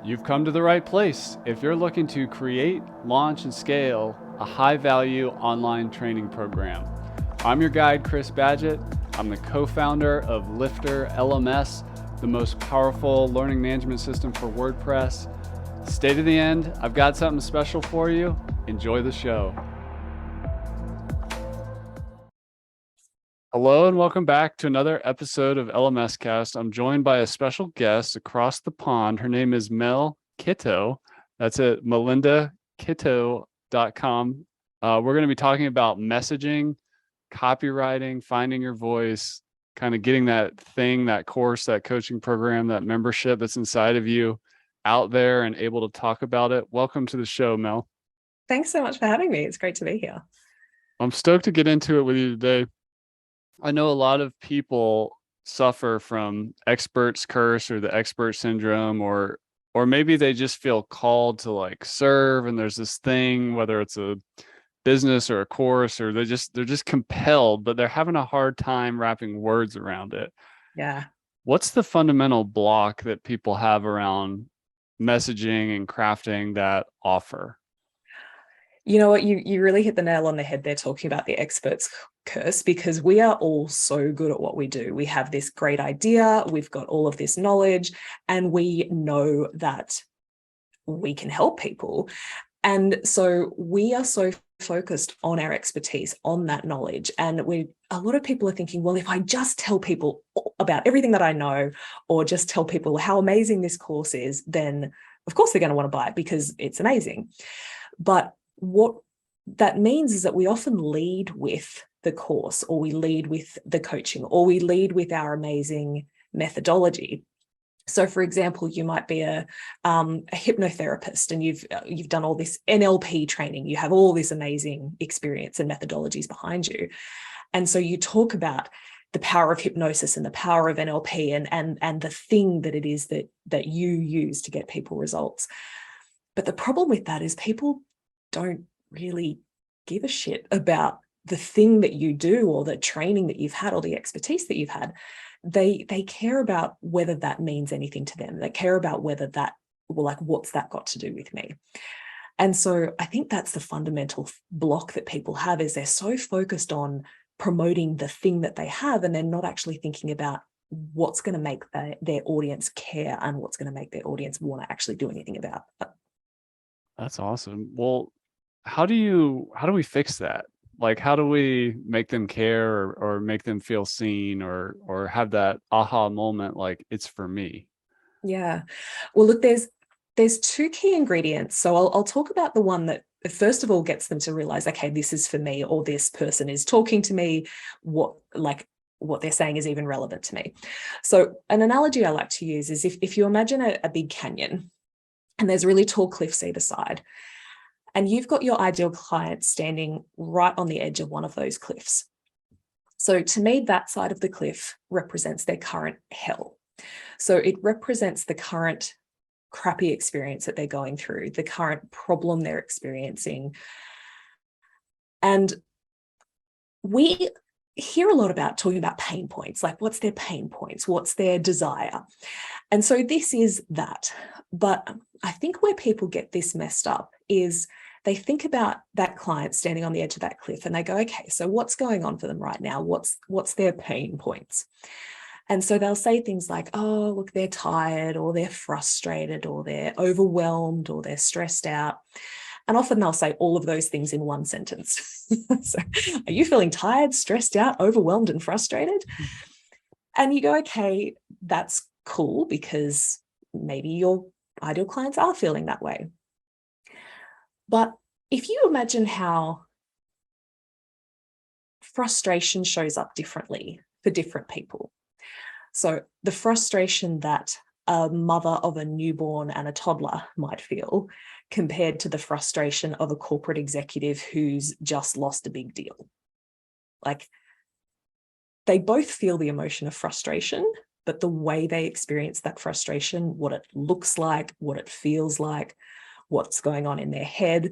You've come to the right place if you're looking to create, launch, and scale a high-value online training program. I'm your guide, Chris Badgett. I'm the co-founder of LifterLMS, the most powerful learning management system for WordPress. Stay to the end. I've got something special for you. Enjoy the show. Hello and welcome back to another episode of LMS Cast. I'm joined by a special guest across the pond. Her name is Mel Kitto. That's at melindakitto.com. We're going to be talking about messaging, copywriting, finding your voice, kind of getting that thing, that course, that coaching program, that membership that's inside of you out there and able to talk about it. Welcome to the show, Mel. Thanks so much for having me. It's great to be here. I'm stoked to get into it with you today. I know a lot of people suffer from expert's curse or the expert syndrome, or maybe they just feel called to like serve, and there's this thing, whether it's a business or a course, or they're just compelled, but they're having a hard time wrapping words around it. Yeah. What's the fundamental block that people have around messaging and crafting that offer? You know what? You really hit the nail on the head there talking about the expert's curse, because we are all so good at what we do. We have this great idea, we've got all of this knowledge, and we know that we can help people. And so we are so focused on our expertise, on that knowledge. And a lot of people are thinking, well, if I just tell people about everything that I know, or just tell people how amazing this course is, then of course they're going to want to buy it because it's amazing. But what that means is that we often lead with the course, or we lead with the coaching, or we lead with our amazing methodology. So, for example, you might be a hypnotherapist, and you've done all this NLP training. You have all this amazing experience and methodologies behind you, and so you talk about the power of hypnosis and the power of NLP and the thing that it is that you use to get people results. But the problem with that is people don't really give a shit about the thing that you do, or the training that you've had, or the expertise that you've had. They care about whether that means anything to them. They care about whether that, well, like, what's that got to do with me? And so I think that's the fundamental block that people have, is they're so focused on promoting the thing that they have, and they're not actually thinking about what's going to make their audience care, and what's going to make their audience want to actually do anything about it. That's awesome. Well, how do we fix that? Like, how do we make them care, or make them feel seen, or have that aha moment, like, it's for me? Yeah. Well, look, there's two key ingredients. So I'll talk about the one that first of all gets them to realize, okay, this is for me, or this person is talking to me, what they're saying is even relevant to me. So an analogy I like to use is if you imagine a big canyon, and there's really tall cliffs either side, and you've got your ideal client standing right on the edge of one of those cliffs. So to me, that side of the cliff represents their current hell. So it represents the current crappy experience that they're going through, the current problem they're experiencing. And we hear a lot about talking about pain points, like, what's their pain points? What's their desire? And so this is that. But I think where people get this messed up is they think about that client standing on the edge of that cliff, and they go, okay, so what's going on for them right now? What's their pain points? And so they'll say things like, oh, look, they're tired, or they're frustrated, or they're overwhelmed, or they're stressed out. And often they'll say all of those things in one sentence. So, are you feeling tired, stressed out, overwhelmed, and frustrated? And you go, okay, that's cool, because maybe your ideal clients are feeling that way. But if you imagine how frustration shows up differently for different people. So the frustration that a mother of a newborn and a toddler might feel, compared to the frustration of a corporate executive who's just lost a big deal. Like, they both feel the emotion of frustration, but the way they experience that frustration, what it looks like, what it feels like, what's going on in their head,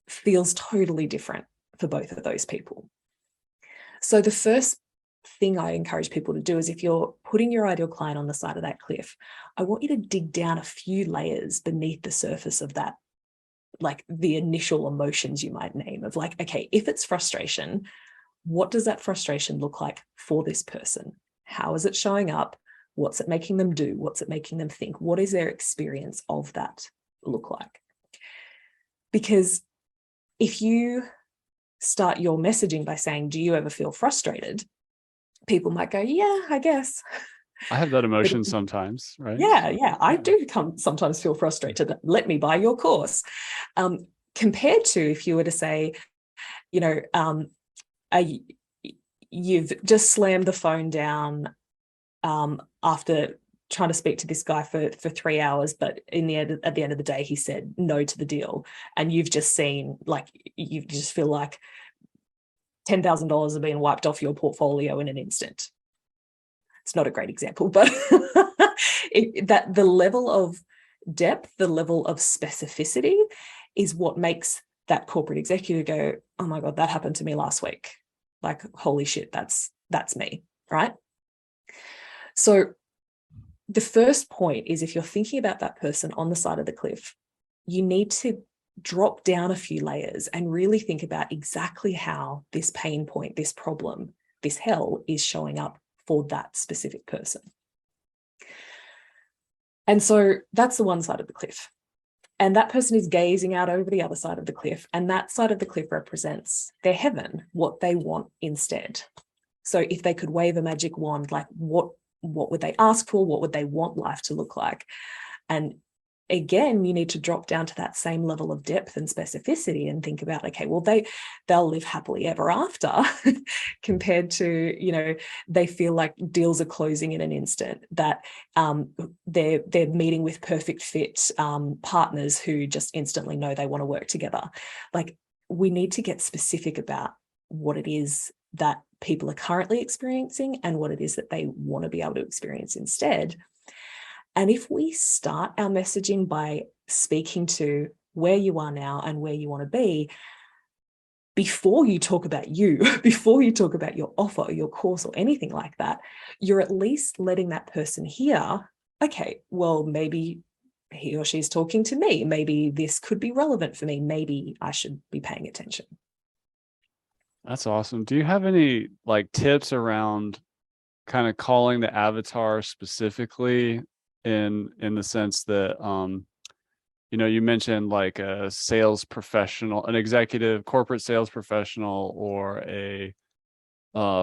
feels totally different for both of those people. So the first thing I encourage people to do is, if you're putting your ideal client on the side of that cliff, I want you to dig down a few layers beneath the surface of that, like the initial emotions you might name of like, okay, if it's frustration, what does that frustration look like for this person? How is it showing up? What's it making them do? What's it making them think? What is their experience of that look like? Because if you start your messaging by saying, do you ever feel frustrated? People might go, yeah, I guess. I have that But emotion sometimes, right? yeah, I do sometimes feel frustrated. Let me buy your course. Compared to if you were to say, you know, you've just slammed the phone down after trying to speak to this guy for 3 hours, but at the end of the day, he said no to the deal. And you've just seen, like, you just feel like $10,000 are being wiped off your portfolio in an instant. It's not a great example, but that the level of depth, the level of specificity is what makes that corporate executive go, oh my God, that happened to me last week. Like, holy shit, that's me, right? So the first point is, if you're thinking about that person on the side of the cliff, you need to drop down a few layers and really think about exactly how this pain point, this problem, this hell is showing up for that specific person. And so that's the one side of the cliff. And that person is gazing out over the other side of the cliff. And that side of the cliff represents their heaven, what they want instead. So if they could wave a magic wand, like what would they ask for? What would they want life to look like? And again, you need to drop down to that same level of depth and specificity and think about, okay, well, they'll live happily ever after compared to, you know, they feel like deals are closing in an instant, that they're meeting with perfect fit partners who just instantly know they want to work together. Like, we need to get specific about what it is that people are currently experiencing and what it is that they want to be able to experience instead. And if we start our messaging by speaking to where you are now and where you want to be, before you talk about you, before you talk about your offer or your course or anything like that, you're at least letting that person hear, okay, well, maybe he or she's talking to me. Maybe this could be relevant for me. Maybe I should be paying attention. That's awesome. Do you have any like tips around kind of calling the avatar specifically in the sense that you know, you mentioned like a sales professional, an executive corporate sales professional, or a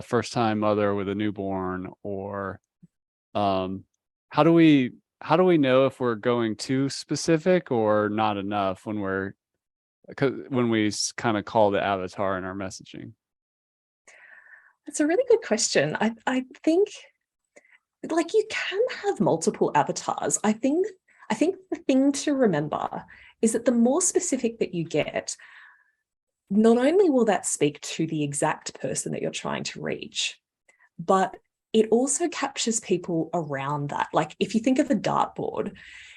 first time mother with a newborn, or how do we know if we're going too specific or not enough when we kind of call the avatar in our messaging? That's a really good question. I think, like, you can have multiple avatars. I think the thing to remember is that the more specific that you get, not only will that speak to the exact person that you're trying to reach, but it also captures people around that. Like, if you think of a dartboard,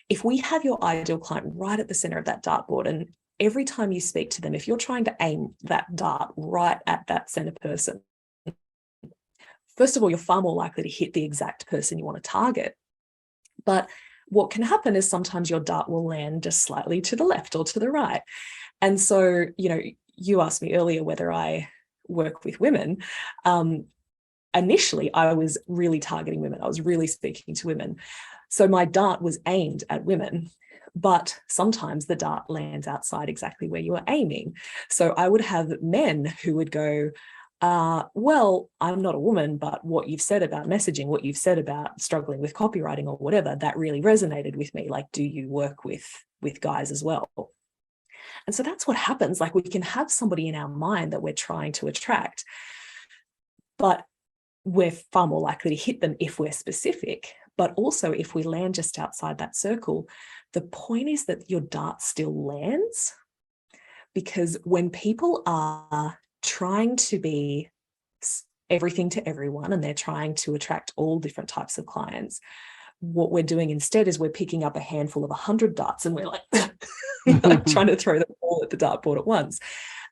if we have your ideal client right at the center of that dartboard, and every time you speak to them, if you're trying to aim that dart right at that center person, first of all, you're far more likely to hit the exact person you want to target. But what can happen is sometimes your dart will land just slightly to the left or to the right. And so, you know, you asked me earlier whether I work with women. Initially, I was really targeting women. I was really speaking to women. So my dart was aimed at women, but sometimes the dart lands outside exactly where you are aiming. So I would have men who would go, well, I'm not a woman, but what you've said about messaging, what you've said about struggling with copywriting or whatever, that really resonated with me. Like, do you work with guys as well? And so that's what happens. Like, we can have somebody in our mind that we're trying to attract, but we're far more likely to hit them if we're specific. But also, if we land just outside that circle, the point is that your dart still lands, because when people are trying to be everything to everyone and they're trying to attract all different types of clients, what we're doing instead is we're picking up a handful of 100 darts and we're like, like trying to throw them all at the dartboard at once.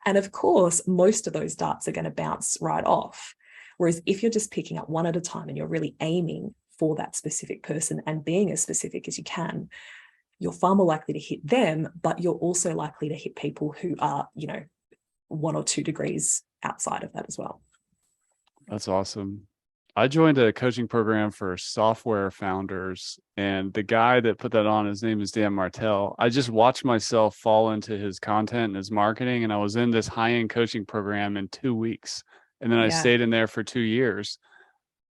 And of course, most of those darts are going to bounce right off. Whereas if you're just picking up one at a time and you're really aiming for that specific person and being as specific as you can, you're far more likely to hit them, but you're also likely to hit people who are, 1 or 2 degrees outside of that as well. That's awesome. I joined a coaching program for software founders, and the guy that put that on, his name is Dan Martell. I just watched myself fall into his content and his marketing, and I was in this high-end coaching program in 2 weeks. And then I stayed in there for 2 years.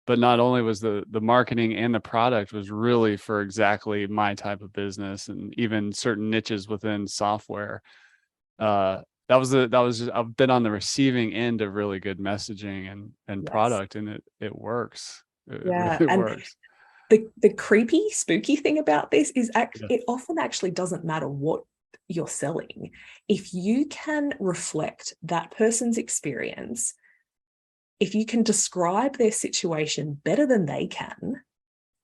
But not only was the marketing and the product was really for exactly my type of business, and even certain niches within software. I've been on the receiving end of really good messaging and product, and it works. It really And works. the creepy, spooky thing about this is it often actually doesn't matter what you're selling. If you can reflect that person's experience, if you can describe their situation better than they can,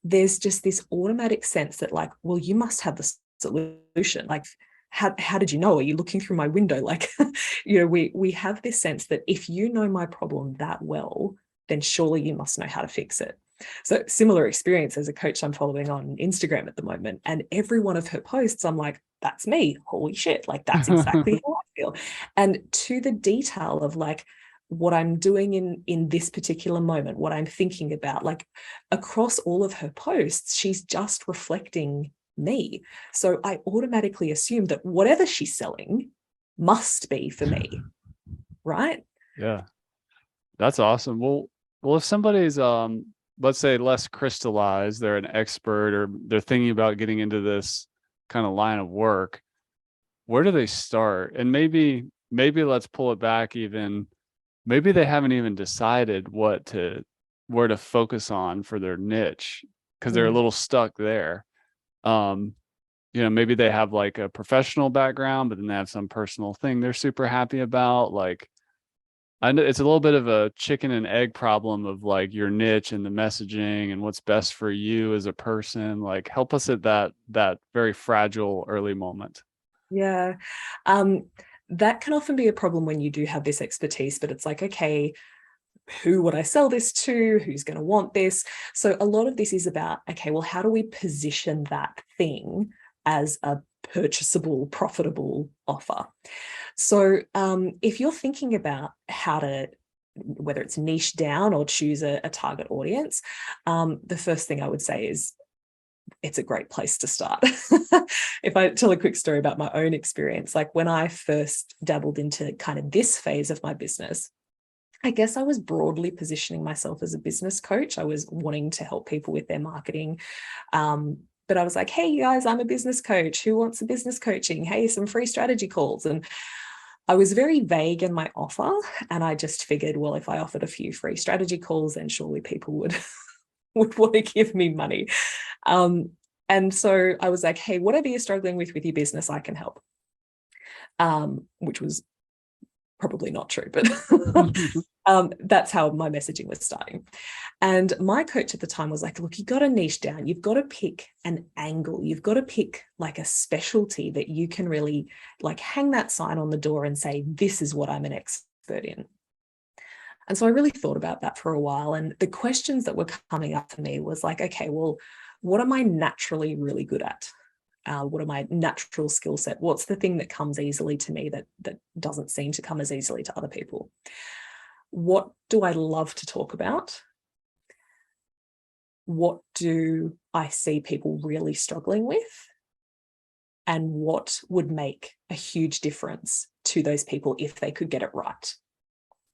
there's just this automatic sense that like, well, you must have the solution. Like, how did you know? Are you looking through my window? Like, we have this sense that if you know my problem that well, then surely you must know how to fix it. So similar experience as a coach I'm following on Instagram at the moment. And every one of her posts, I'm like, that's me. Holy shit. Like, that's exactly how I feel. And to the detail of like, what I'm doing in this particular moment, what I'm thinking about, like across all of her posts, she's just reflecting me. So I automatically assume that whatever she's selling must be for me, right? Yeah, that's awesome. Well, if somebody's let's say less crystallized, they're an expert, or they're thinking about getting into this kind of line of work, where do they start? And maybe let's pull it back even. Maybe they haven't even decided where to focus on for their niche, because they're a little stuck there. Maybe they have like a professional background, but then they have some personal thing they're super happy about. Like, I know it's a little bit of a chicken and egg problem of like your niche and the messaging and what's best for you as a person. Like, help us at that very fragile early moment. Yeah. That can often be a problem when you do have this expertise, but it's like, okay, who would I sell this to? Who's going to want this? So a lot of this is about, okay, well, how do we position that thing as a purchasable, profitable offer? So if you're thinking about how to, whether it's niche down or choose a target audience, the first thing I would say is it's a great place to start. If I tell a quick story about my own experience, like when I first dabbled into kind of this phase of my business, I guess I was broadly positioning myself as a business coach. I was wanting to help people with their marketing. But I was like, hey, guys, I'm a business coach. Who wants a business coaching? Hey, some free strategy calls. And I was very vague in my offer. And I just figured, well, if I offered a few free strategy calls, then surely people would want to give me money. And so I was like, hey, whatever you're struggling with your business, I can help. Which was probably not true, but that's how my messaging was starting. And my coach at the time was like, look, you got to niche down. You've got to pick an angle. You've got to pick like a specialty that you can really like hang that sign on the door and say, this is what I'm an expert in. And so I really thought about that for a while. And the questions that were coming up for me was like, okay, well, what am I naturally really good at? What are my natural skill set? What's the thing that comes easily to me that doesn't seem to come as easily to other people? What do I love to talk about? What do I see people really struggling with? And what would make a huge difference to those people if they could get it right?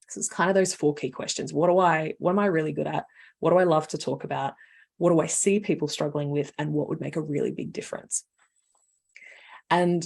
So it's kind of those 4 key questions. What am I really good at? What do I love to talk about? What do I see people struggling with? And what would make a really big difference? And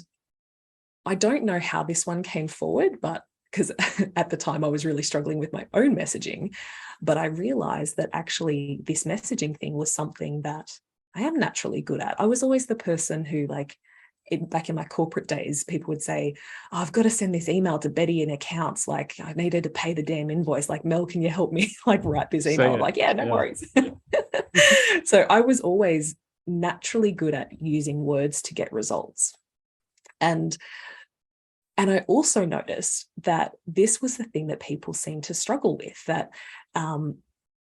I don't know how this one came forward, but because at the time I was really struggling with my own messaging, but I realized that actually this messaging thing was something that I am naturally good at. I was always the person who back in my corporate days, people would say, oh, I've got to send this email to Betty in accounts. Like, I needed to pay the damn invoice. Like, Mel, can you help me like write this email? I'm like, yeah, no worries. So I was always naturally good at using words to get results. And And I also noticed that this was the thing that people seemed to struggle with, that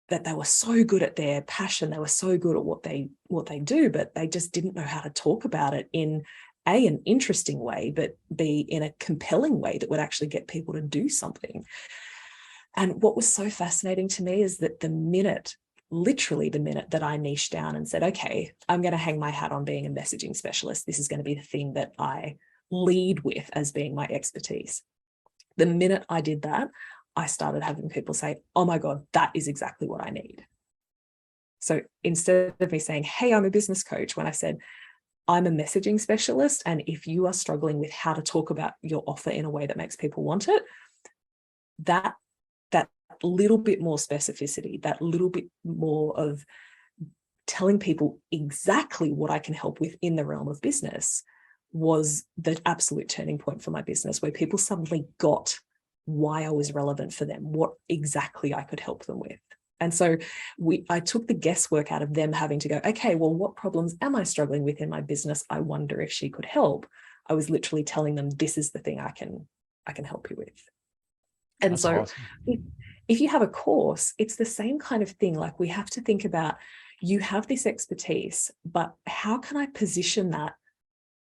that they were so good at their passion, they were so good at what they do, but they just didn't know how to talk about it in an interesting way, but B, in a compelling way that would actually get people to do something. And what was so fascinating to me is that literally the minute that I niched down and said, okay, I'm going to hang my hat on being a messaging specialist, this is going to be the thing that I lead with as being my expertise. The minute I did that, I started having people say, oh my God, that is exactly what I need. So instead of me saying, hey, I'm a business coach, when I said, I'm a messaging specialist, and if you are struggling with how to talk about your offer in a way that makes people want it, that little bit more specificity, that little bit more of telling people exactly what I can help with in the realm of business was the absolute turning point for my business, where people suddenly got why I was relevant for them, what exactly I could help them with. And so I took the guesswork out of them having to go, okay, well, what problems am I struggling with in my business? I wonder if she could help. I was literally telling them, this is the thing I can help you with. And That's so awesome. if you have a course, it's the same kind of thing. Like, we have to think about, you have this expertise, but how can I position that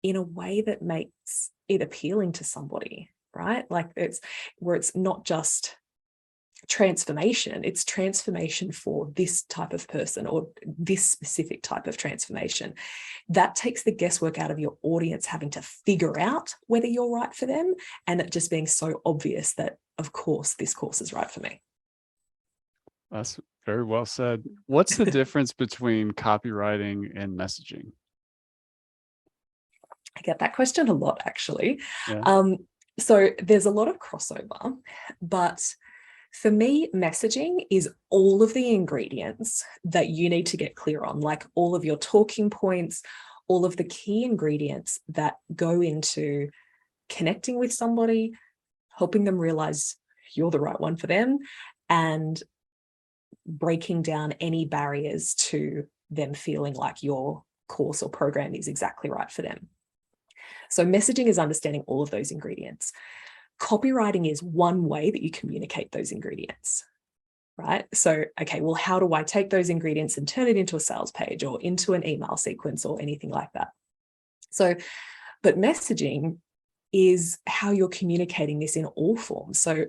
in a way that makes it appealing to somebody, right? Like, it's not just transformation, it's transformation for this type of person or this specific type of transformation. That takes the guesswork out of your audience having to figure out whether you're right for them, and it just being so obvious that, of course, this course is right for me. That's very well said. What's the difference between copywriting and messaging? I get that question a lot, actually. Yeah. So there's a lot of crossover, but for me, messaging is all of the ingredients that you need to get clear on, like all of your talking points, all of the key ingredients that go into connecting with somebody, helping them realize you're the right one for them, and breaking down any barriers to them feeling like your course or program is exactly right for them. So messaging is understanding all of those ingredients. Copywriting is one way that you communicate those ingredients, right? So, okay, well, how do I take those ingredients and turn it into a sales page or into an email sequence or anything like that? So, but messaging is how you're communicating this in all forms. So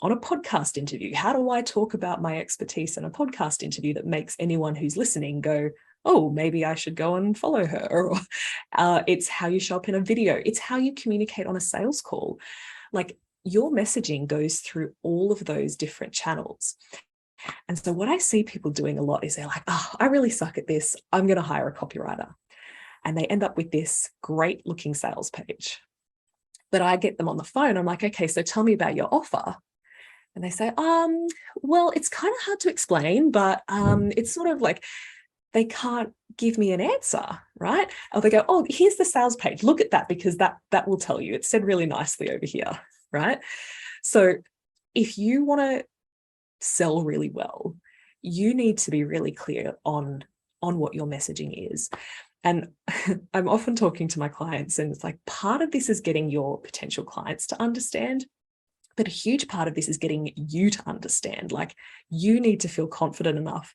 on a podcast interview, how do I talk about my expertise in a podcast interview that makes anyone who's listening go, oh, maybe I should go and follow her? Or it's how you show up in a video. It's how you communicate on a sales call. Like, your messaging goes through all of those different channels. And so what I see people doing a lot is they're like, oh, I really suck at this, I'm going to hire a copywriter. And they end up with this great looking sales page. But I get them on the phone. I'm like, okay, so tell me about your offer. And they say, well, it's kind of hard to explain, but it's sort of like, they can't give me an answer, right? Or they go, oh, here's the sales page. Look at that, because that will tell you. It's said really nicely over here, right? So if you want to sell really well, you need to be really clear on what your messaging is. And I'm often talking to my clients, and it's like, part of this is getting your potential clients to understand, but a huge part of this is getting you to understand. Like, you need to feel confident enough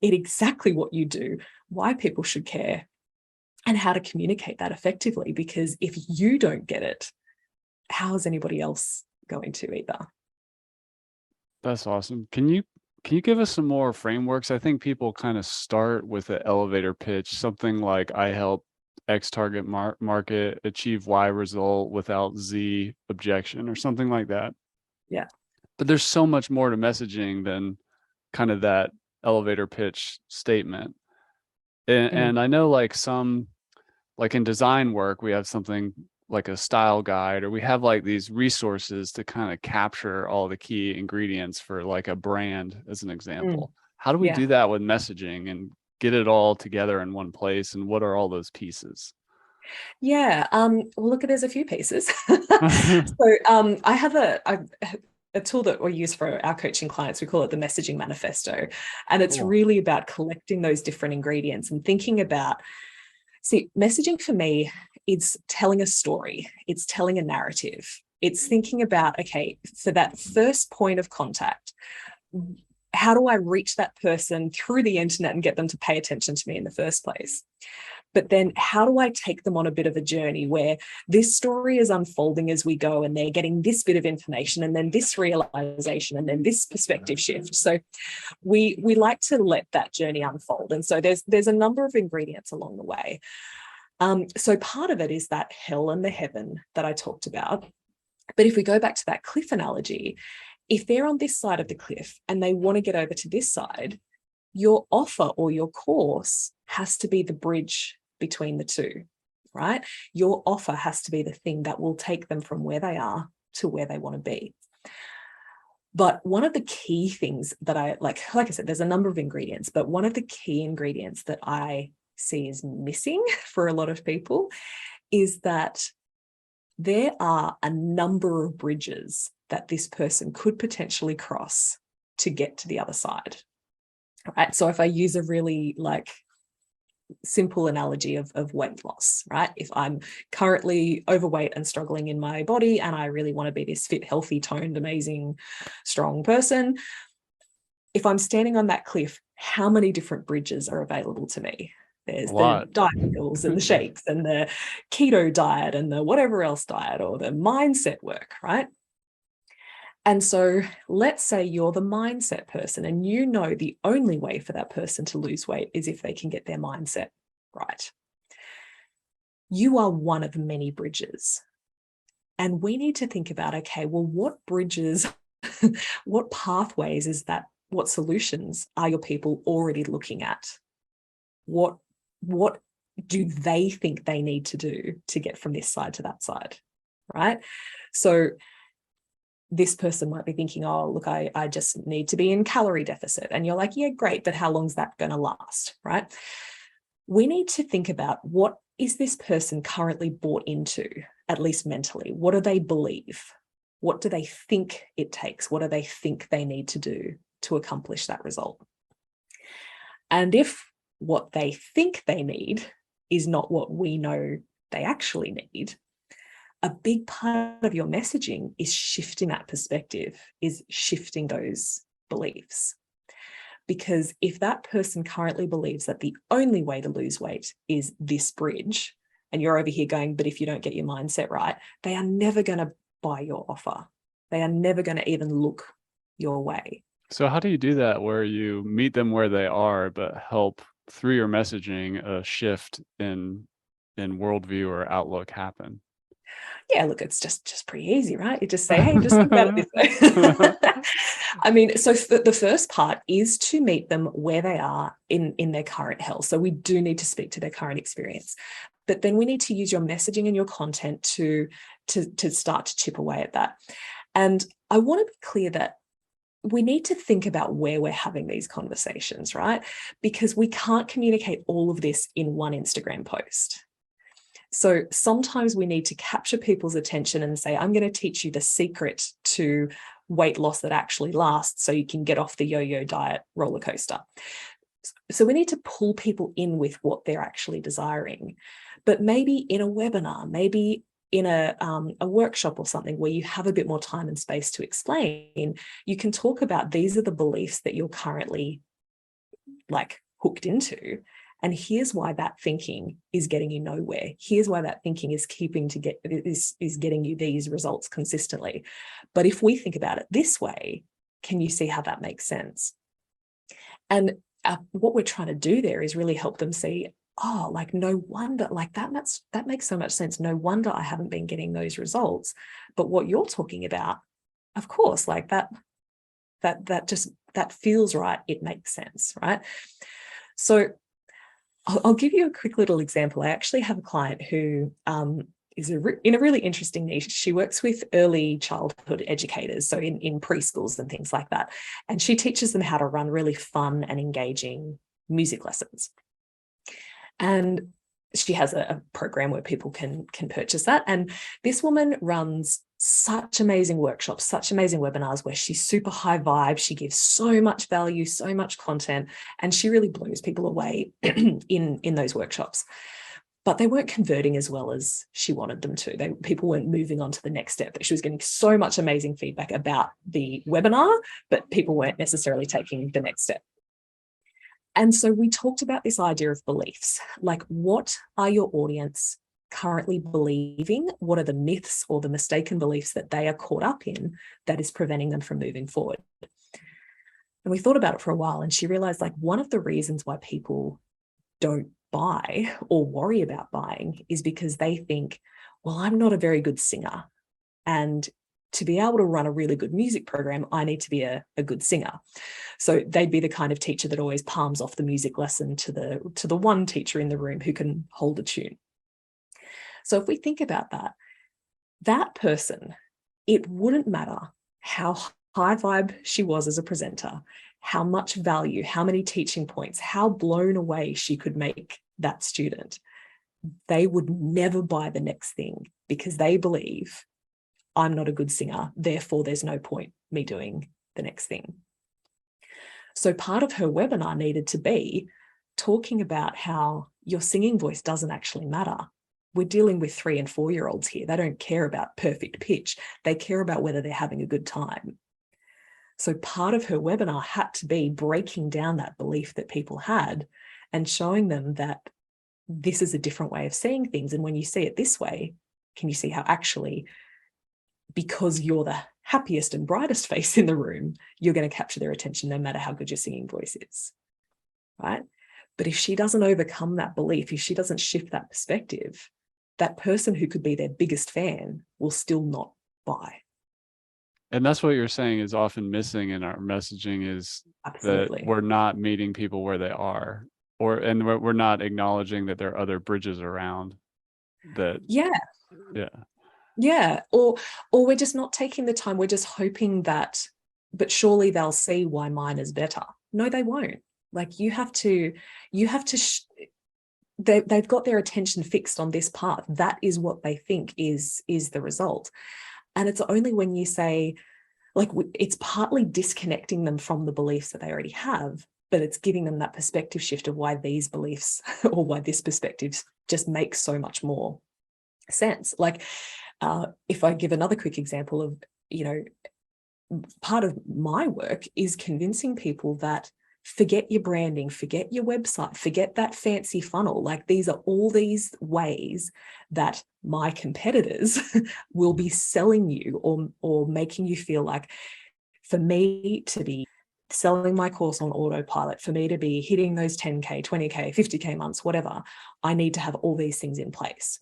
in exactly what you do, why people should care, and how to communicate that effectively. Because if you don't get it, how is anybody else going to either? That's awesome. Can you give us some more frameworks? I think people kind of start with an elevator pitch, something like, I help X target market achieve Y result without Z objection, or something like that. Yeah. But there's so much more to messaging than kind of that elevator pitch statement. And I know, like, like in design work, we have something like a style guide, or we have like these resources to kind of capture all the key ingredients for like a brand, as an example. How do we Yeah. do that with messaging and get it all together in one place? And what are all those pieces? Yeah. Well, look, there's a few pieces. So I have a tool that we use for our coaching clients. We call it the messaging manifesto. And it's Cool. really about collecting those different ingredients and thinking about, See, messaging for me, it's telling a story. It's telling a narrative. It's thinking about, okay, for that first point of contact, how do I reach that person through the internet and get them to pay attention to me in the first place? But then how do I take them on a bit of a journey where this story is unfolding as we go and they're getting this bit of information and then this realization and then this perspective shift. So we like to let that journey unfold. And so there's a number of ingredients along the way. So part of it is that hell and the heaven that I talked about. But if we go back to that cliff analogy, if they're on this side of the cliff and they want to get over to this side, your offer or your course has to be the bridge between the two, right? Your offer has to be the thing that will take them from where they are to where they want to be. But one of the key things that like I said, there's a number of ingredients, but one of the key ingredients that I see is missing for a lot of people is that there are a number of bridges that this person could potentially cross to get to the other side. Right. So if I use a really like simple analogy of weight loss, right? If I'm currently overweight and struggling in my body and I really want to be this fit, healthy, toned, amazing, strong person, if I'm standing on that cliff, how many different bridges are available to me? There's the diet pills and the shakes and the keto diet and the whatever else diet or the mindset work, right? And so let's say you're the mindset person and you know the only way for that person to lose weight is if they can get their mindset right. You are one of many bridges. And we need to think about, okay, well, what bridges, what pathways is that, what solutions are your people already looking at? What do they think they need to do to get from this side to that side, right? So this person might be thinking, oh, look, I just need to be in calorie deficit. And you're like, yeah, great, but how long is that going to last, right? We need to think about what is this person currently bought into, at least mentally? What do they believe? What do they think it takes? What do they think they need to do to accomplish that result? And if what they think they need is not what we know they actually need, a big part of your messaging is shifting that perspective, is shifting those beliefs. Because if that person currently believes that the only way to lose weight is this bridge, and you're over here going, but if you don't get your mindset right, they are never going to buy your offer. They are never going to even look your way. So how do you do that where you meet them where they are, but help through your messaging a shift in worldview or outlook happen? Yeah, look, it's just pretty easy, right? You just say, hey, just think about it this way. I mean, so the first part is to meet them where they are in their current health. So we do need to speak to their current experience. But then we need to use your messaging and your content to start to chip away at that. And I want to be clear that we need to think about where we're having these conversations, right? Because we can't communicate all of this in one Instagram post. So sometimes we need to capture people's attention and say, I'm going to teach you the secret to weight loss that actually lasts so you can get off the yo-yo diet roller coaster. So we need to pull people in with what they're actually desiring. But maybe in a webinar, maybe in a workshop or something where you have a bit more time and space to explain, you can talk about these are the beliefs that you're currently like hooked into. And here's why that thinking is getting you nowhere. Here's why that thinking is getting you these results consistently. But if we think about it this way, can you see how that makes sense? And what we're trying to do there is really help them see, oh, like no wonder, like that makes so much sense. No wonder I haven't been getting those results. But what you're talking about, of course, like that feels right. It makes sense, right? So I'll give you a quick little example. I actually have a client who is in a really interesting niche. She works with early childhood educators, so in preschools and things like that. And she teaches them how to run really fun and engaging music lessons. And she has a program where people can purchase that. And this woman runs such amazing workshops, such amazing webinars where she's super high vibe. She gives so much value, so much content, and she really blows people away in those workshops. but they weren't converting as well as she wanted them to. People weren't moving on to the next step. She was getting so much amazing feedback about the webinar, but people weren't necessarily taking the next step. And so we talked about this idea of beliefs, like what are your audience currently believing? What are the myths or the mistaken beliefs that they are caught up in that is preventing them from moving forward? And we thought about it for a while, and she realized like one of the reasons why people don't buy or worry about buying is because they think, well, I'm not a very good singer. And to be able to run a really good music program, I need to be a good singer. So they'd be the kind of teacher that always palms off the music lesson to the one teacher in the room who can hold a tune. So if we think about that person, it wouldn't matter how high vibe she was as a presenter, how much value, how many teaching points, how blown away she could make that student. They would never buy the next thing because they believe I'm not a good singer, therefore there's no point me doing the next thing. So part of her webinar needed to be talking about how your singing voice doesn't actually matter. We're dealing with 3 and 4-year-olds here. They don't care about perfect pitch. They care about whether they're having a good time. So part of her webinar had to be breaking down that belief that people had and showing them that this is a different way of seeing things. And when you see it this way, can you see how actually, because you're the happiest and brightest face in the room, you're going to capture their attention no matter how good your singing voice is, right? But if she doesn't overcome that belief, if she doesn't shift that perspective, that person who could be their biggest fan will still not buy. And that's what you're saying is often missing in our messaging is Absolutely. that we're not meeting people where they are, and we're not acknowledging that there are other bridges around that. Yeah. Or we're just not taking the time. We're just hoping that, but surely they'll see why mine is better. No, they won't. Like they've got their attention fixed on this part. That is what they think is the result. And it's only when you say, like, it's partly disconnecting them from the beliefs that they already have, but it's giving them that perspective shift of why these beliefs or why this perspective just makes so much more sense. Like, if I give another quick example of, part of my work is convincing people that forget your branding, forget your website, forget that fancy funnel. Like, these are all these ways that my competitors will be selling you or making you feel like, for me to be selling my course on autopilot, for me to be hitting those 10K, 20K, 50K months, whatever, I need to have all these things in place.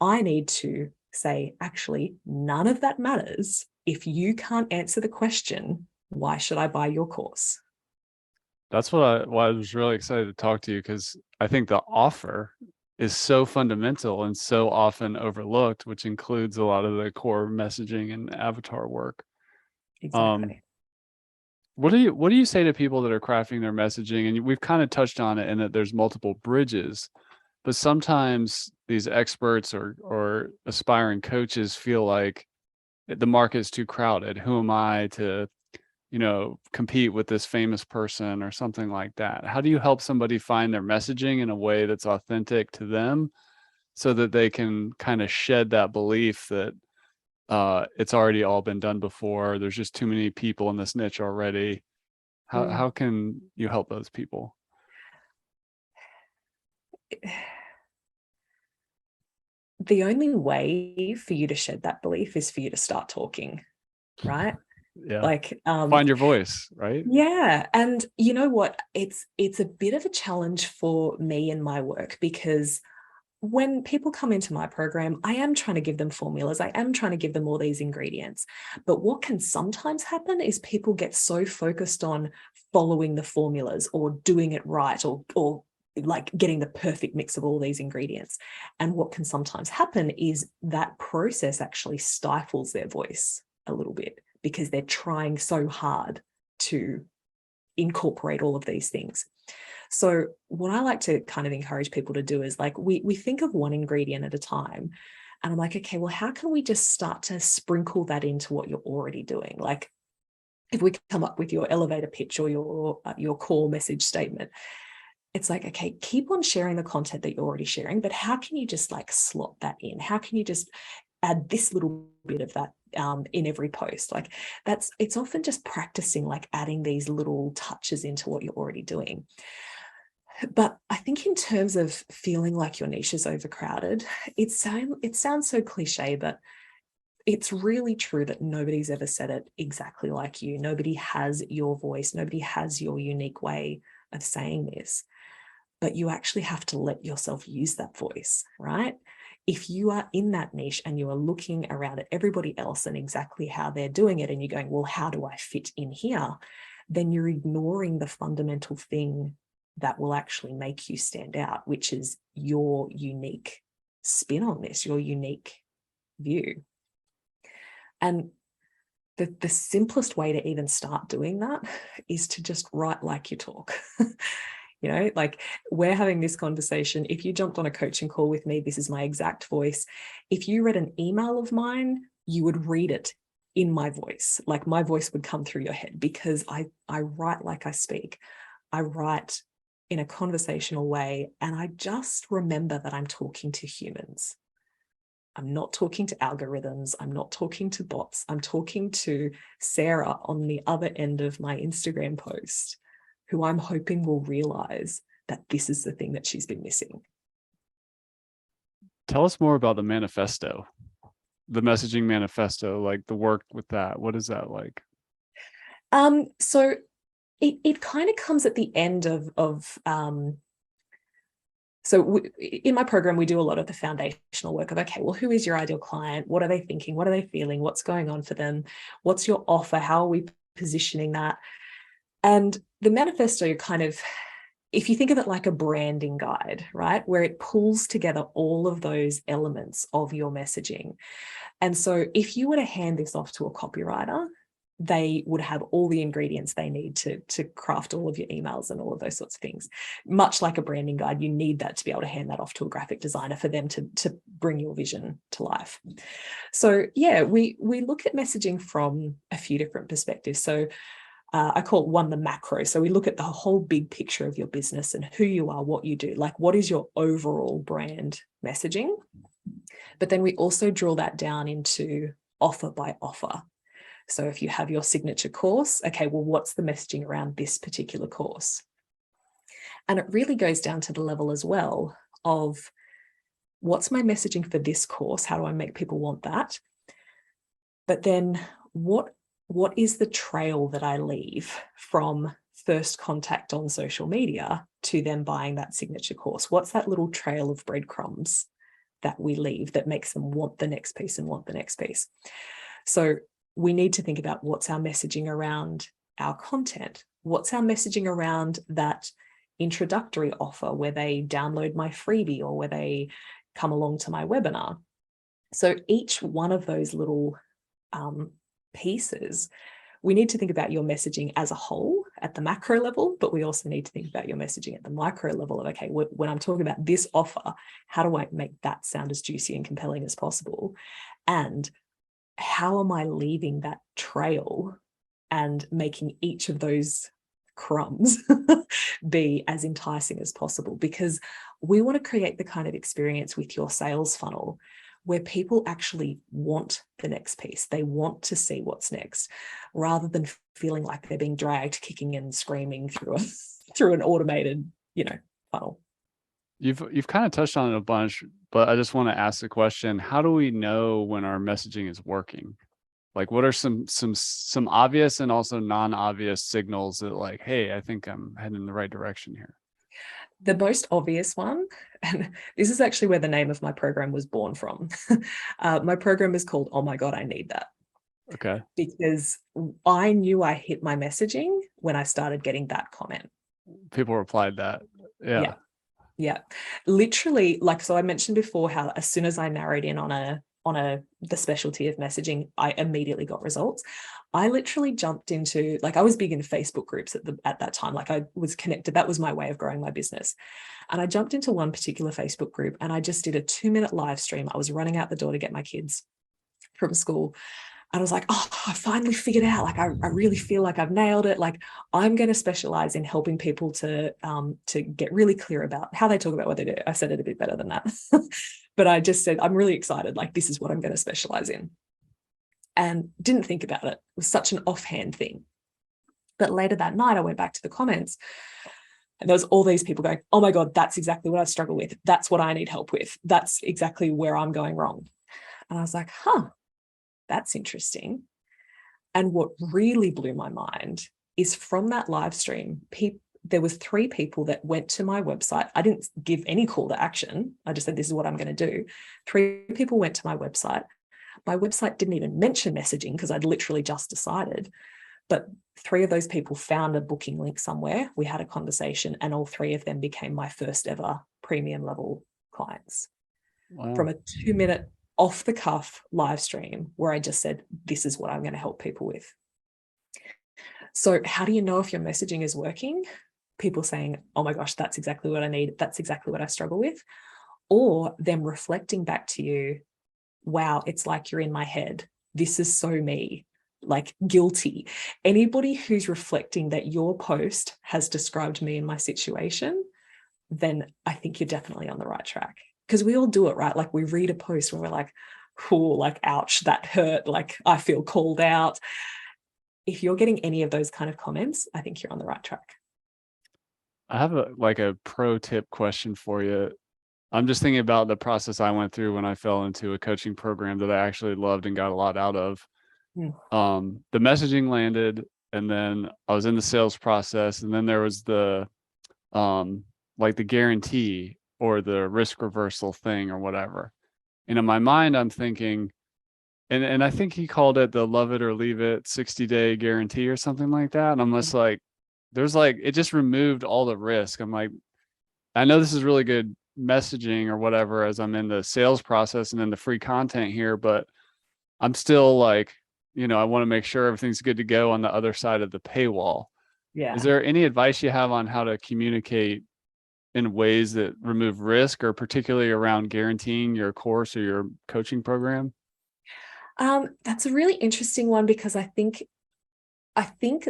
I need to say, actually, none of that matters. If you can't answer the question, why should I buy your course? That's why I was really excited to talk to you, because I think the offer is so fundamental and so often overlooked, which includes a lot of the core messaging and avatar work. Exactly. What do you say to people that are crafting their messaging? And we've kind of touched on it in that there's multiple bridges, but sometimes these experts or aspiring coaches feel like the market is too crowded. Who am I to compete with this famous person or something like that? How do you help somebody find their messaging in a way that's authentic to them so that they can kind of shed that belief that it's already all been done before, there's just too many people in this niche already? How can you help those people? The only way for you to shed that belief is for you to start talking, right? Yeah. Like, find your voice, right? Yeah. And you know what? It's a bit of a challenge for me in my work, because when people come into my program, I am trying to give them formulas. I am trying to give them all these ingredients. But what can sometimes happen is people get so focused on following the formulas or doing it right, or like getting the perfect mix of all these ingredients. And what can sometimes happen is that process actually stifles their voice a little bit, because they're trying so hard to incorporate all of these things. So what I like to kind of encourage people to do is, like, we think of one ingredient at a time. And I'm like, okay, well, how can we just start to sprinkle that into what you're already doing? Like, if we come up with your elevator pitch or your core message statement, it's like, okay, keep on sharing the content that you're already sharing, but how can you just like slot that in? How can you just add this little bit of that in every post? Like it's often just practicing, like adding these little touches into what you're already doing. But I think in terms of feeling like your niche is overcrowded, it sounds so cliche, but it's really true that nobody's ever said it exactly like you. Nobody has your voice. Nobody has your unique way of saying this. But you actually have to let yourself use that voice, right? If you are in that niche and you are looking around at everybody else and exactly how they're doing it, and you're going, well, how do I fit in here? Then you're ignoring the fundamental thing that will actually make you stand out, which is your unique spin on this, your unique view. And the simplest way to even start doing that is to just write like you talk. You know, like we're having this conversation. If you jumped on a coaching call with me, this is my exact voice. If you read an email of mine, you would read it in my voice. Like my voice would come through your head, because I write like I speak. I write in a conversational way, and I just remember that I'm talking to humans. I'm not talking to algorithms. I'm not talking to bots. I'm talking to Sarah on the other end of my Instagram post, who I'm hoping will realize that this is the thing that she's been missing. Tell us more about the manifesto, the messaging manifesto, like the work with that. What is that like? So it kind of comes at the end of so in my program, we do a lot of the foundational work of, okay, well, who is your ideal client? What are they thinking? What are they feeling? What's going on for them? What's your offer? How are we positioning that? And the manifesto kind of, if you think of it like a branding guide, right, where it pulls together all of those elements of your messaging. And so if you were to hand this off to a copywriter, they would have all the ingredients they need to craft all of your emails and all of those sorts of things. Much like a branding guide, you need that to be able to hand that off to a graphic designer for them to bring your vision to life. So yeah, we look at messaging from a few different perspectives. So I call it one, the macro. So we look at the whole big picture of your business and who you are, what you do, like what is your overall brand messaging? But then we also drill that down into offer by offer. So if you have your signature course, okay, well, what's the messaging around this particular course? And it really goes down to the level as well of what's my messaging for this course? How do I make people want that? But then what is the trail that I leave from first contact on social media to them buying that signature course? What's that little trail of breadcrumbs that we leave that makes them want the next piece and want the next piece? So we need to think about what's our messaging around our content. What's our messaging around that introductory offer where they download my freebie or where they come along to my webinar? So each one of those little pieces, we need to think about your messaging as a whole at the macro level, but we also need to think about your messaging at the micro level of, okay, when I'm talking about this offer, how do I make that sound as juicy and compelling as possible? And how am I leaving that trail and making each of those crumbs be as enticing as possible? Because we want to create the kind of experience with your sales funnel where people actually want the next piece. They want to see what's next, rather than feeling like they're being dragged kicking and screaming through an automated, funnel. You've kind of touched on it a bunch, but I just want to ask the question: how do we know when our messaging is working? Like, what are some obvious and also non-obvious signals that, like, hey, I think I'm heading in the right direction here? The most obvious one, and this is actually where the name of my program was born from. My program is called Oh My God, I Need That. Okay. Because I knew I hit my messaging when I started getting that comment. People replied that. Yeah. Yeah. Literally, like, so I mentioned before how as soon as I narrowed in on the specialty of messaging, I immediately got results. I literally jumped into, like, I was big in Facebook groups at that time. Like, I was connected. That was my way of growing my business. And I jumped into one particular Facebook group and I just did a 2-minute live stream. I was running out the door to get my kids from school. And I was like, oh, I finally figured out, like, I really feel like I've nailed it. Like, I'm going to specialize in helping people to get really clear about how they talk about what they do. I said it a bit better than that. But I just said, I'm really excited. Like, this is what I'm going to specialize in. And didn't think about it. It was such an offhand thing. But later that night, I went back to the comments and there was all these people going, oh my God, that's exactly what I struggle with. That's what I need help with. That's exactly where I'm going wrong. And I was like, that's interesting. And what really blew my mind is from that live stream, there was 3 people that went to my website. I didn't give any call to action. I just said, this is what I'm going to do. 3 people went to my website. My website didn't even mention messaging because I'd literally just decided. But 3 of those people found a booking link somewhere. We had a conversation and all 3 of them became my first ever premium level clients. Wow. From a 2-minute off the cuff live stream where I just said, this is what I'm going to help people with. So how do you know if your messaging is working? People saying, oh my gosh, that's exactly what I need. That's exactly what I struggle with. Or them reflecting back to you, wow, it's like you're in my head. This is so me. Like, guilty. Anybody who's reflecting that your post has described me in my situation, then I think you're definitely on the right track. Because we all do it, right? Like, we read a post where we're like, oh, like, ouch, that hurt. Like, I feel called out. If you're getting any of those kind of comments, I think you're on the right track. I have a pro tip question for you. I'm just thinking about the process I went through when I fell into a coaching program that I actually loved and got a lot out of. The messaging landed, and then I was in the sales process, and then there was the like the guarantee or the risk reversal thing or whatever. And in my mind, I'm thinking, and I think he called it the love it or leave it 60-day guarantee or something like that. And I'm just like, it just removed all the risk. I'm like, I know this is really good messaging or whatever as I'm in the sales process and in the free content here, but I'm still like, I want to make sure everything's good to go on the other side of the paywall. Yeah. Is there any advice you have on how to communicate in ways that remove risk, or particularly around guaranteeing your course or your coaching program? That's a really interesting one, because I think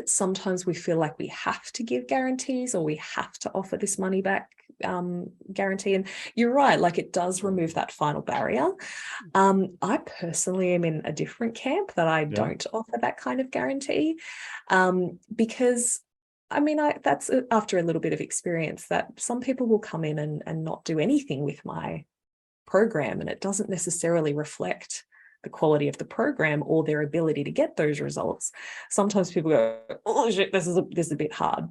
sometimes we feel like we have to give guarantees or we have to offer this money back guarantee. And you're right, like, it does remove that final barrier. I personally am in a different camp that I don't offer that kind of guarantee, because that's after a little bit of experience that some people will come in and not do anything with my program, and it doesn't necessarily reflect the quality of the program or their ability to get those results. Sometimes people go, oh shit, this is a bit hard.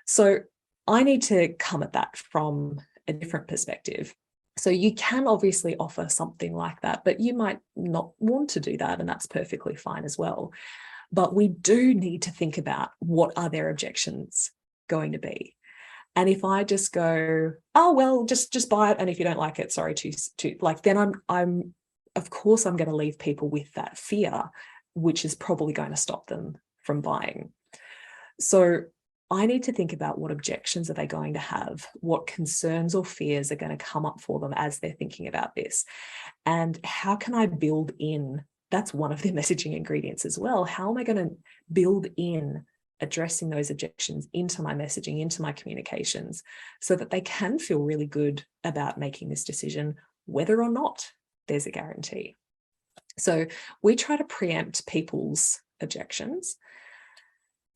So I need to come at that from a different perspective. So you can obviously offer something like that, but you might not want to do that, and that's perfectly fine as well. But we do need to think about, what are their objections going to be? And if I just go, oh well, just buy it, and if you don't like it, sorry, to like, then I'm of course I'm going to leave people with that fear, which is probably going to stop them from buying. So I need to think about, what objections are they going to have? What concerns or fears are going to come up for them as they're thinking about this? And how can I build in, that's one of the messaging ingredients as well. How am I going to build in addressing those objections into my messaging, into my communications, so that they can feel really good about making this decision, whether or not there's a guarantee? So we try to preempt people's objections.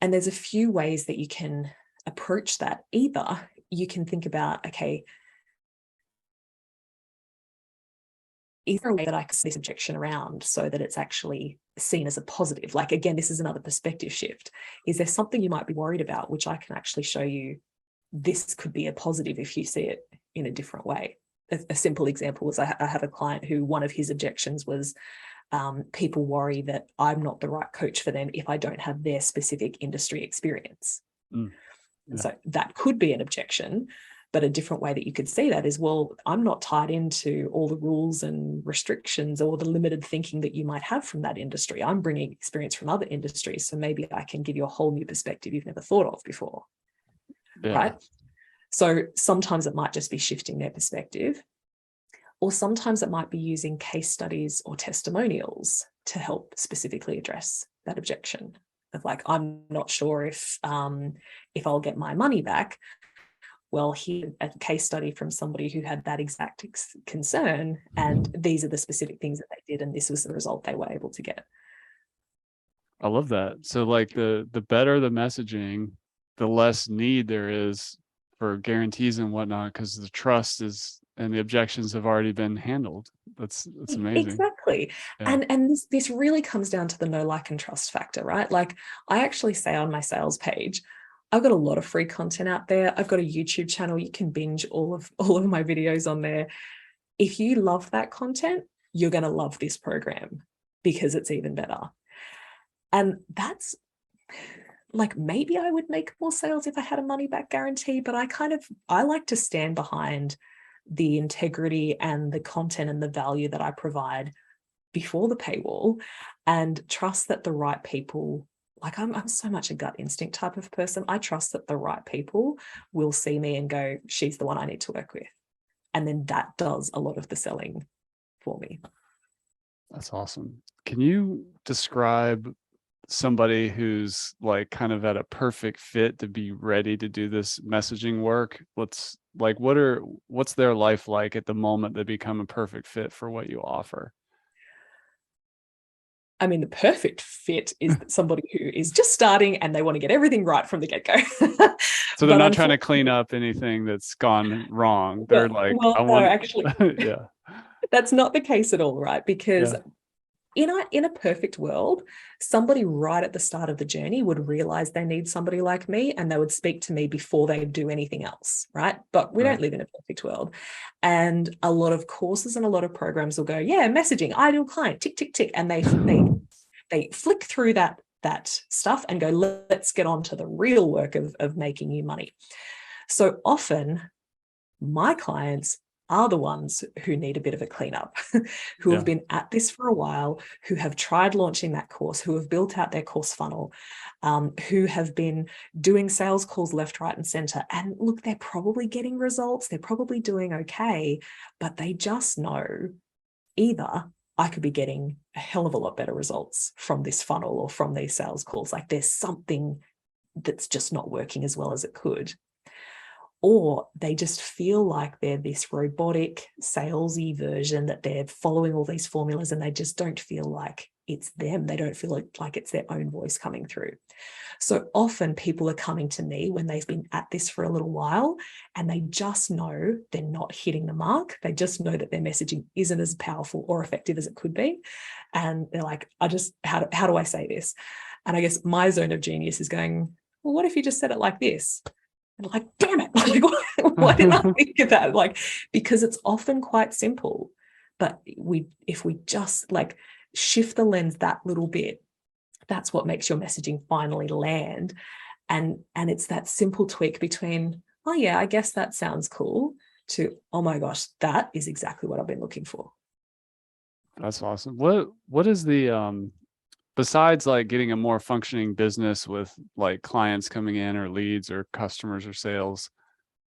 And there's a few ways that you can approach that. Either you can think about, okay, is there a way that I can see this objection around so that it's actually seen as a positive? Like, again, this is another perspective shift. Is there something you might be worried about, which I can actually show you this could be a positive if you see it in a different way? A simple example was, I have a client who, one of his objections was, people worry that I'm not the right coach for them if I don't have their specific industry experience. So that could be an objection, but a different way that you could see that is, well, I'm not tied into all the rules and restrictions or the limited thinking that you might have from that industry. I'm bringing experience from other industries, so maybe I can give you a whole new perspective you've never thought of before, right? So sometimes it might just be shifting their perspective. Or sometimes it might be using case studies or testimonials to help specifically address that objection of like, I'm not sure if I'll get my money back. Well, here's a case study from somebody who had that exact concern, and these are the specific things that they did, and this was the result they were able to get. I love that. So like the better the messaging, the less need there is for guarantees and whatnot, because the trust is and the objections have already been handled. That's amazing. Exactly. Yeah. And this really comes down to the know, like, and trust factor, right? Like, I actually say on my sales page, I've got a lot of free content out there. I've got a YouTube channel. You can binge all of my videos on there. If you love that content, you're going to love this program because it's even better. And that's like, maybe I would make more sales if I had a money back guarantee, but I like to stand behind the integrity and the content and the value that I provide before the paywall, and trust that the right people, like I'm so much a gut instinct type of person. I trust that the right people will see me and go, she's the one I need to work with. And then that does a lot of the selling for me. That's awesome. Can you describe somebody who's like kind of at a perfect fit to be ready to do this messaging work? What's their life like at the moment they become a perfect fit for what you offer? I mean, the perfect fit is somebody who is just starting and they want to get everything right from the get-go. So they're not trying to clean up anything that's gone wrong. They're like, I no, want, actually, yeah, that's not the case at all, right? Because yeah, in a perfect world, somebody right at the start of the journey would realize they need somebody like me, and they would speak to me before they do anything else, right? But we right. don't live in a perfect world. And a lot of courses and a lot of programs will go, yeah, messaging, ideal client, tick, tick, tick. And they flick through that stuff and go, let's get on to the real work of making you money. So often my clients are the ones who need a bit of a cleanup, who have been at this for a while, who have tried launching that course, who have built out their course funnel, who have been doing sales calls left, right, and center. And look, they're probably getting results. They're probably doing okay, but they just know either I could be getting a hell of a lot better results from this funnel or from these sales calls. Like, there's something that's just not working as well as it could. Or they just feel like they're this robotic, salesy version, that they're following all these formulas and they just don't feel like it's them. They don't feel like it's their own voice coming through. So often people are coming to me when they've been at this for a little while and they just know they're not hitting the mark. They just know that their messaging isn't as powerful or effective as it could be. And they're like, how do I say this? And I guess my zone of genius is going, well, what if you just said it like this? And like, damn it, like, why didn't I think of that? Like, because it's often quite simple, but if we just like shift the lens that little bit, that's what makes your messaging finally land. And it's that simple tweak between, oh yeah, I guess that sounds cool, to, oh my gosh, that is exactly what I've been looking for. That's awesome. What is the besides like getting a more functioning business with like clients coming in or leads or customers or sales,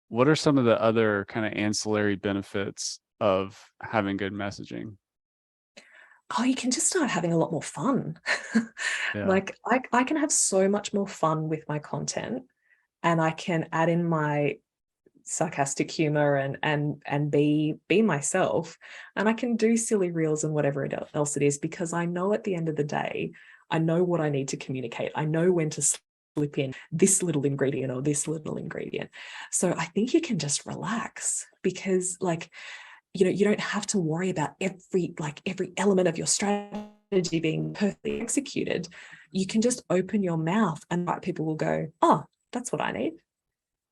what are some of the other kind of ancillary benefits of having good messaging? Oh, you can just start having a lot more fun. Yeah. Like, I can have so much more fun with my content, and I can add in my sarcastic humor and be myself, and I can do silly reels and whatever else it is, because I know at the end of the day, I know what I need to communicate. I know when to slip in this little ingredient or this little ingredient. So I think you can just relax, because like, you don't have to worry about every element of your strategy being perfectly executed. You can just open your mouth and right people will go, oh, that's what I need.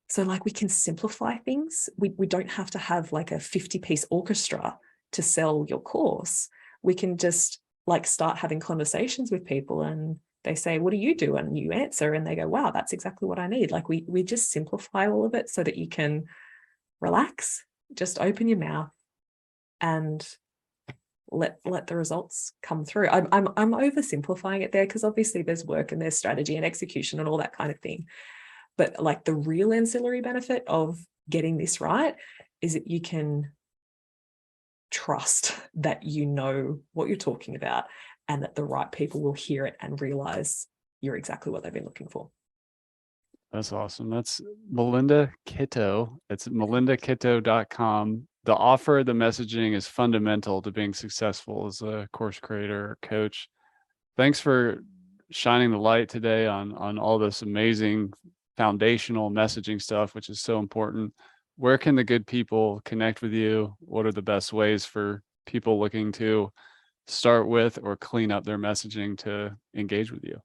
So like, we can simplify things. We don't have to have like a 50-piece orchestra to sell your course. We can just like start having conversations with people, and they say, what do you do? And you answer and they go, wow, that's exactly what I need. Like, we just simplify all of it so that you can relax, just open your mouth and let the results come through. I'm oversimplifying it there, because obviously there's work and there's strategy and execution and all that kind of thing. But like, the real ancillary benefit of getting this right is that you can trust that you know what you're talking about and that the right people will hear it and realize you're exactly what they've been looking for. That's awesome. That's Melinda Kitto. It's melindakitto.com. The offer, the messaging is fundamental to being successful as a course creator or coach. Thanks for shining the light today on all this amazing foundational messaging stuff, which is so important. Where can the good people connect with you? What are the best ways for people looking to start with or clean up their messaging to engage with you?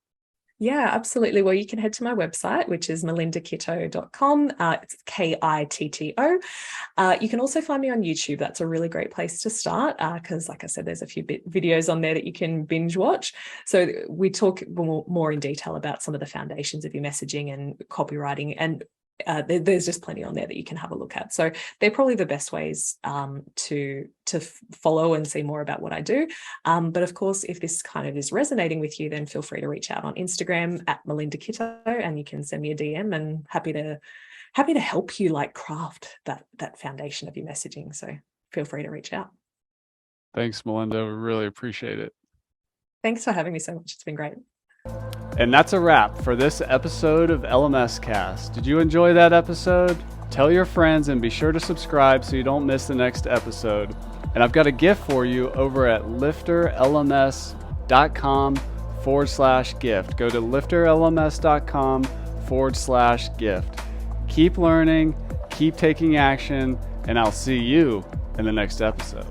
Yeah, absolutely. Well, you can head to my website, which is melindakitto.com. It's Kitto. You can also find me on YouTube. That's a really great place to start because, like I said, there's a few videos on there that you can binge watch. So we talk more in detail about some of the foundations of your messaging and copywriting, and there's just plenty on there that you can have a look at. So they're probably the best ways to follow and see more about what I do. But of course, if this kind of is resonating with you, then feel free to reach out on Instagram at Melinda Kitto, and you can send me a DM, and happy to help you like craft that foundation of your messaging. So feel free to reach out. Thanks, Melinda. We really appreciate it. Thanks for having me so much. It's been great. And that's a wrap for this episode of LMS Cast. Did you enjoy that episode? Tell your friends and be sure to subscribe so you don't miss the next episode. And I've got a gift for you over at LifterLMS.com/gift. Go to LifterLMS.com/gift. Keep learning, keep taking action, and I'll see you in the next episode.